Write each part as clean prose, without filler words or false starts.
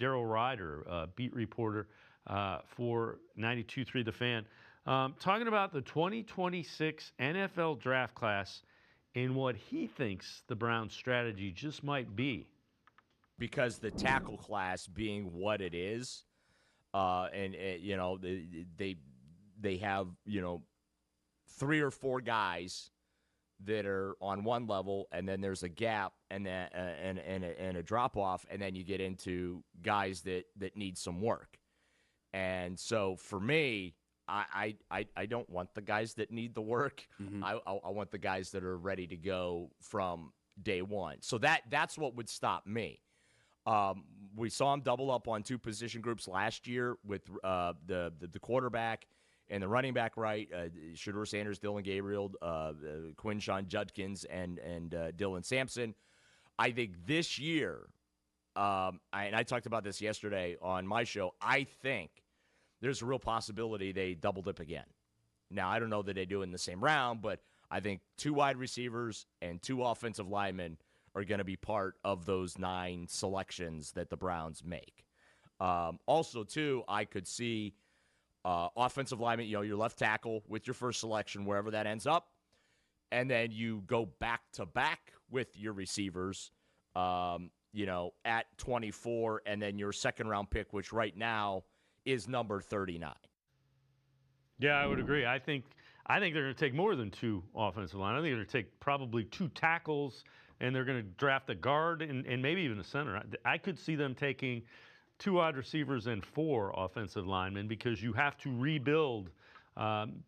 Daryl Ruiter, beat reporter for 92.3 The Fan, talking about the 2026 NFL draft class and what he thinks the Browns' strategy just might be. Because the tackle class being what it is, and you know they have 3 or 4 guys that are on one level, and then there's a gap and then and a drop off, and then you get into guys that need some work. And so for me, I don't want the guys that need the work. Mm-hmm. I want the guys that are ready to go from day one. So that's what would stop me. We saw him double up on 2 position groups last year with the quarterback and the running back, right? Shedeur Sanders, Dylan Gabriel, Quinshon Judkins, and Dylan Sampson. I think this year, and I talked about this yesterday on my show, I think there's a real possibility they double dip again. Now, I don't know that they do it in the same round, but I think 2 wide receivers and 2 offensive linemen are going to be part of those 9 selections that the Browns make. Also, too, I could see offensive lineman, your left tackle with your first selection, wherever that ends up, and then you go back-to-back with your receivers, at 24, and then your second-round pick, which right now is number 39. Yeah, I would agree. I think they're going to take more than 2 offensive line. I think they're going to take probably 2 tackles, and they're going to draft a guard and maybe even a center. I could see them taking 2 wide receivers and 4 offensive linemen because you have to rebuild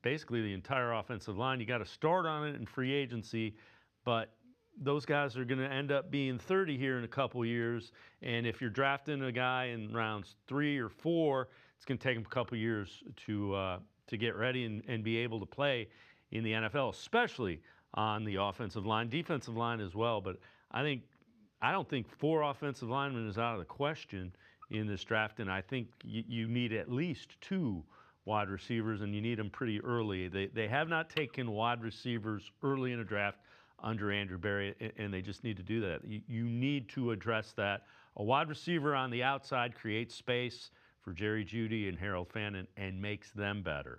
basically the entire offensive line. You got to start on it in free agency, but those guys are going to end up being 30 here in a couple years. And if you're drafting a guy in rounds 3 or 4, it's going to take him a couple years to get ready and be able to play in the NFL, especially on the offensive line, defensive line as well. But I don't think 4 offensive linemen is out of the question in this draft, and I think you need at least 2 wide receivers, and you need them pretty early. They have not taken wide receivers early in a draft under Andrew Berry, and they just need to do that. You need to address that. A wide receiver on the outside creates space for Jerry Jeudy and Harold Fannin and makes them better.